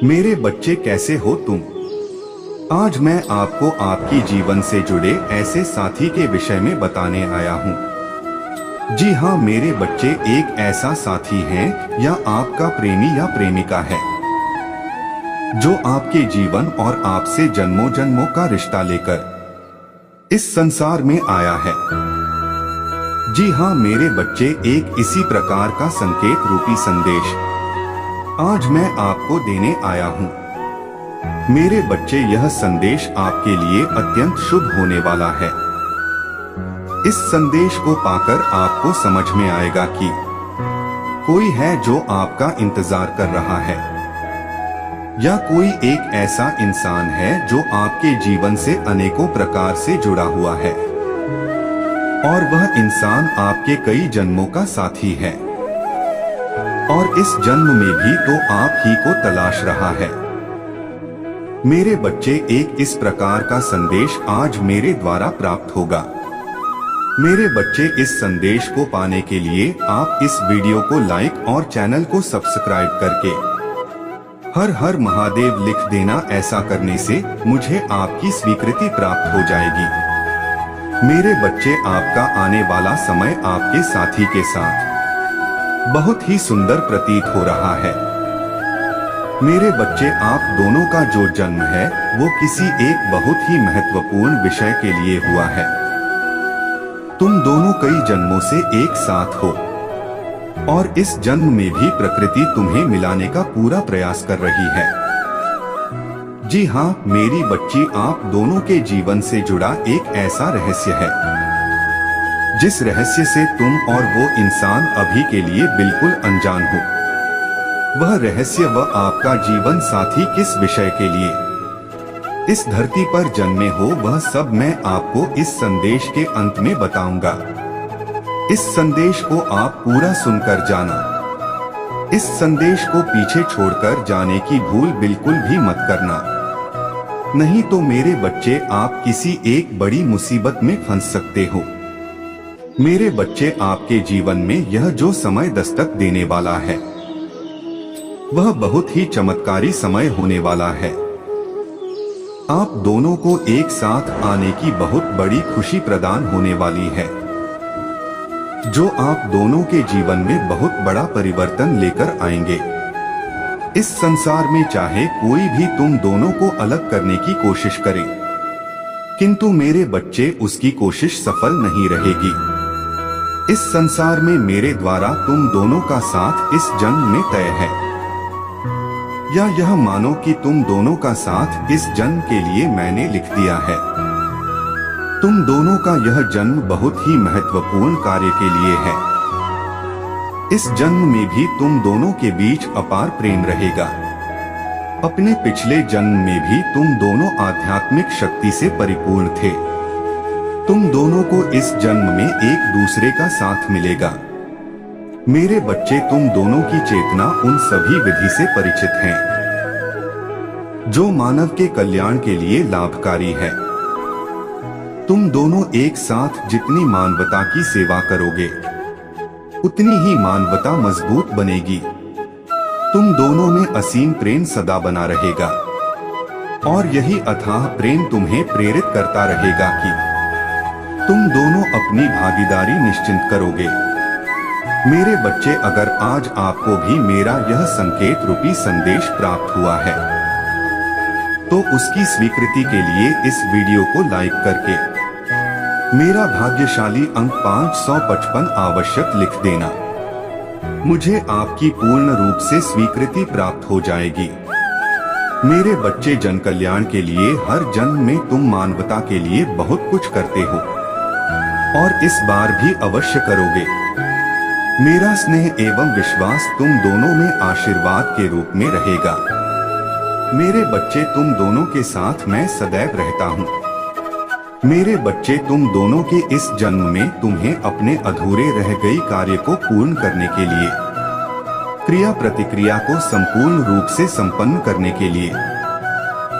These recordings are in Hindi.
मेरे बच्चे, कैसे हो तुम? आज मैं आपको आपकी जीवन से जुड़े ऐसे साथी के विषय में बताने आया हूँ। जी हाँ मेरे बच्चे, एक ऐसा साथी है या आपका प्रेमी या प्रेमिका है जो आपके जीवन और आपसे जन्मों जन्मों का रिश्ता लेकर इस संसार में आया है। जी हाँ मेरे बच्चे, एक इसी प्रकार का संकेत रूपी संदेश आज मैं आपको देने आया हूँ। मेरे बच्चे, यह संदेश आपके लिए अत्यंत शुभ होने वाला है। इस संदेश को पाकर आपको समझ में आएगा कि कोई है जो आपका इंतजार कर रहा है, या कोई एक ऐसा इंसान है जो आपके जीवन से अनेकों प्रकार से जुड़ा हुआ है और वह इंसान आपके कई जन्मों का साथी है और इस जन्म में भी तो आप ही को तलाश रहा है। मेरे बच्चे, एक इस प्रकार का संदेश आज मेरे द्वारा प्राप्त होगा। मेरे बच्चे, इस संदेश को पाने के लिए आप इस वीडियो को लाइक और चैनल को सब्सक्राइब करके हर हर महादेव लिख देना। ऐसा करने से मुझे आपकी स्वीकृति प्राप्त हो जाएगी। मेरे बच्चे, आपका आने वाला समय आपके साथी के साथ बहुत ही सुंदर प्रतीत हो रहा है। मेरे बच्चे, आप दोनों का जो जन्म है वो किसी एक बहुत ही महत्वपूर्ण विषय के लिए हुआ है। तुम दोनों कई जन्मों से एक साथ हो और इस जन्म में भी प्रकृति तुम्हें मिलाने का पूरा प्रयास कर रही है। जी हाँ मेरी बच्ची, आप दोनों के जीवन से जुड़ा एक ऐसा रहस्य है जिस रहस्य से तुम और वो इंसान अभी के लिए बिल्कुल अनजान हो। वह रहस्य, वह आपका जीवन साथी किस विषय के लिए इस धरती पर जन्मे हो, वह सब मैं आपको इस संदेश के अंत में बताऊंगा। इस संदेश को आप पूरा सुनकर जाना। इस संदेश को पीछे छोड़कर जाने की भूल बिल्कुल भी मत करना, नहीं तो मेरे बच्चे आप किसी एक बड़ी मुसीबत में फंस सकते हो। मेरे बच्चे, आपके जीवन में यह जो समय दस्तक देने वाला है वह बहुत ही चमत्कारी समय होने वाला है। आप दोनों को एक साथ आने की बहुत बड़ी खुशी प्रदान होने वाली है, जो आप दोनों के जीवन में बहुत बड़ा परिवर्तन लेकर आएंगे। इस संसार में चाहे कोई भी तुम दोनों को अलग करने की कोशिश करे, किंतु मेरे बच्चे उसकी कोशिश सफल नहीं रहेगी। इस संसार में मेरे द्वारा तुम दोनों का साथ इस जन्म में तय है, या यह मानो कि तुम दोनों का साथ इस जन्म के लिए मैंने लिख दिया है। तुम दोनों का यह जन्म बहुत ही महत्वपूर्ण कार्य के लिए है। इस जन्म में भी तुम दोनों के बीच अपार प्रेम रहेगा। अपने पिछले जन्म में भी तुम दोनों आध्यात्मिक शक्ति से परिपूर्ण थे। तुम दोनों को इस जन्म में एक दूसरे का साथ मिलेगा। मेरे बच्चे, तुम दोनों की चेतना उन सभी विधि से परिचित हैं जो मानव के कल्याण के लिए लाभकारी है। तुम दोनों एक साथ जितनी मानवता की सेवा करोगे उतनी ही मानवता मजबूत बनेगी। तुम दोनों में असीम प्रेम सदा बना रहेगा और यही अथाह प्रेम तुम्हें प्रेरित करता रहेगा कि तुम दोनों अपनी भागीदारी निश्चिंत करोगे। मेरे बच्चे, अगर आज आपको भी मेरा यह संकेत रूपी संदेश प्राप्त हुआ है तो उसकी स्वीकृति के लिए इस वीडियो को लाइक करके मेरा भाग्यशाली अंक 555 आवश्यक लिख देना। मुझे आपकी पूर्ण रूप से स्वीकृति प्राप्त हो जाएगी। मेरे बच्चे, जन कल्याण के लिए हर जन्म में तुम मानवता के लिए बहुत कुछ करते हो और इस बार भी अवश्य करोगे। मेरा स्नेह एवं विश्वास तुम दोनों में आशीर्वाद के रूप में रहेगा। मेरे बच्चे, तुम दोनों के साथ मैं सदैव रहता हूँ। मेरे बच्चे, तुम दोनों के इस जन्म में तुम्हें अपने अधूरे रह गई कार्य को पूर्ण करने के लिए, क्रिया प्रतिक्रिया को संपूर्ण रूप से संपन्न करने के लिए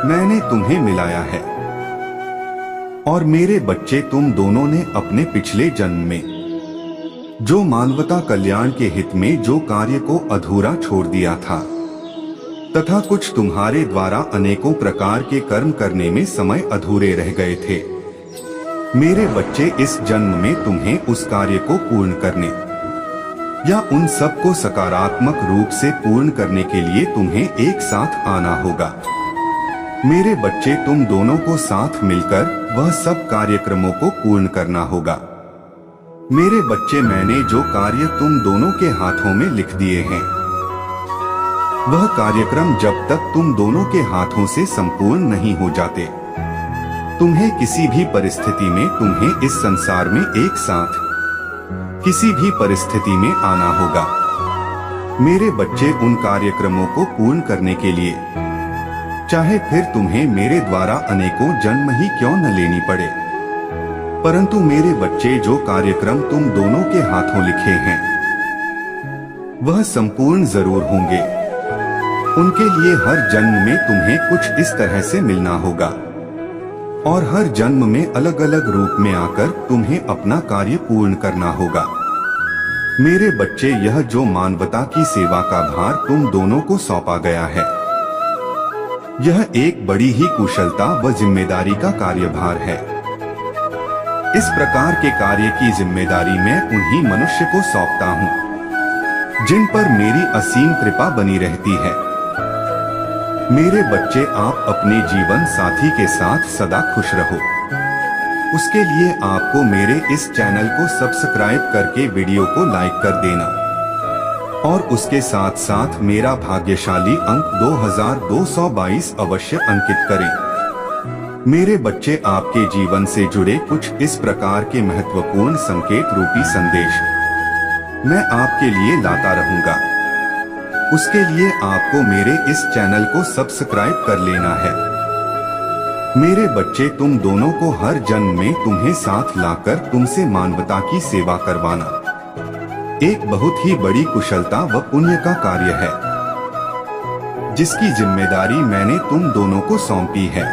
मैंने तुम्हें मिलाया है। और मेरे बच्चे, तुम दोनों ने अपने पिछले जन्म में जो मानवता कल्याण के हित में जो कार्य को अधूरा छोड़ दिया था तथा कुछ तुम्हारे द्वारा अनेकों प्रकार के कर्म करने में समय अधूरे रह गए थे। मेरे बच्चे, इस जन्म में तुम्हें उस कार्य को पूर्ण करने या उन सब को सकारात्मक रूप से पूर्ण करने के लिए तुम्हें एक साथ आना होगा। मेरे बच्चे, तुम दोनों को साथ मिलकर वह सब कार्यक्रमों को पूर्ण करना होगा। मेरे बच्चे, मैंने जो कार्य तुम दोनों के हाथों में लिख दिए हैं, वह कार्यक्रम जब तक तुम दोनों के हाथों से संपूर्ण नहीं हो जाते, तुम्हें किसी भी परिस्थिति में, तुम्हें इस संसार में एक साथ किसी भी परिस्थिति में आना होगा। मेरे बच्चे, उन कार्यक्रमों को पूर्ण करने के लिए चाहे फिर तुम्हें मेरे द्वारा अनेकों जन्म ही क्यों न लेनी पड़े, परंतु मेरे बच्चे, जो कार्यक्रम तुम दोनों के हाथों लिखे हैं वह संपूर्ण जरूर होंगे। उनके लिए हर जन्म में तुम्हें कुछ इस तरह से मिलना होगा और हर जन्म में अलग अलग रूप में आकर तुम्हें अपना कार्य पूर्ण करना होगा। मेरे बच्चे, यह जो मानवता की सेवा का भार तुम दोनों को सौंपा गया है, यह एक बड़ी ही कुशलता व जिम्मेदारी का कार्यभार है। इस प्रकार के कार्य की जिम्मेदारी मैं उन्हीं मनुष्य को सौंपता हूँ जिन पर मेरी असीम कृपा बनी रहती है। मेरे बच्चे, आप अपने जीवन साथी के साथ सदा खुश रहो। उसके लिए आपको मेरे इस चैनल को सब्सक्राइब करके वीडियो को लाइक कर देना और उसके साथ साथ मेरा भाग्यशाली अंक 2222 अवश्य अंकित करें। मेरे बच्चे, आपके जीवन से जुड़े कुछ इस प्रकार के महत्वपूर्ण संकेत रूपी संदेश मैं आपके लिए लाता रहूंगा। उसके लिए आपको मेरे इस चैनल को सब्सक्राइब कर लेना है। मेरे बच्चे, तुम दोनों को हर जन्म में तुम्हें साथ लाकर तुमसे मानवता की सेवा करवाना एक बहुत ही बड़ी कुशलता व पुण्य का कार्य है, जिसकी जिम्मेदारी मैंने तुम दोनों को सौंपी है।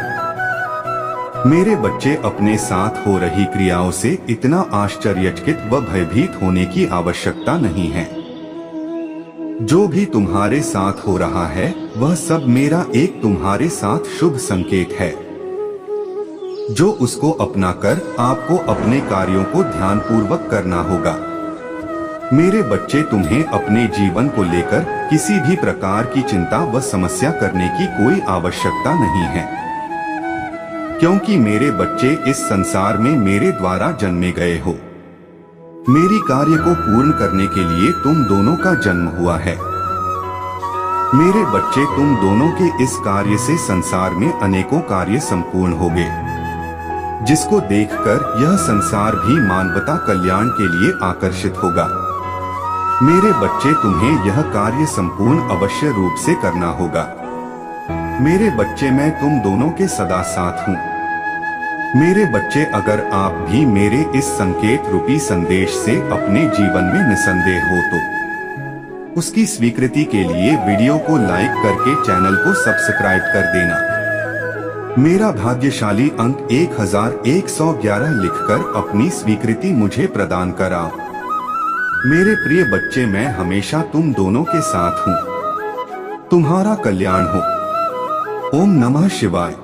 मेरे बच्चे, अपने साथ हो रही क्रियाओं से इतना आश्चर्यचकित व भयभीत होने की आवश्यकता नहीं है। जो भी तुम्हारे साथ हो रहा है वह सब मेरा एक तुम्हारे साथ शुभ संकेत है, जो उसको अपनाकर आपको अपने कार्यों को ध्यानपूर्वक करना होगा। मेरे बच्चे, तुम्हें अपने जीवन को लेकर किसी भी प्रकार की चिंता व समस्या करने की कोई आवश्यकता नहीं है, क्योंकि मेरे बच्चे, इस संसार में मेरे द्वारा जन्मे गए हो। मेरी कार्य को पूर्ण करने के लिए तुम दोनों का जन्म हुआ है। मेरे बच्चे, तुम दोनों के इस कार्य से संसार में अनेकों कार्य संपूर्ण होंगे, जिसको देखकर यह संसार भी मानवता कल्याण के लिए आकर्षित होगा। मेरे बच्चे, तुम्हें यह कार्य संपूर्ण अवश्य रूप से करना होगा। मेरे बच्चे, मैं तुम दोनों के सदा साथ हूँ। मेरे बच्चे, अगर आप भी मेरे इस संकेत रूपी संदेश से अपने जीवन में निसंदेह हो तो उसकी स्वीकृति के लिए वीडियो को लाइक करके चैनल को सब्सक्राइब कर देना। मेरा भाग्यशाली अंक 1111 लिखकर अपनी स्वीकृति मुझे प्रदान करा। मेरे प्रिय बच्चे, मैं हमेशा तुम दोनों के साथ हूँ। तुम्हारा कल्याण हो। ओम नमः शिवाय।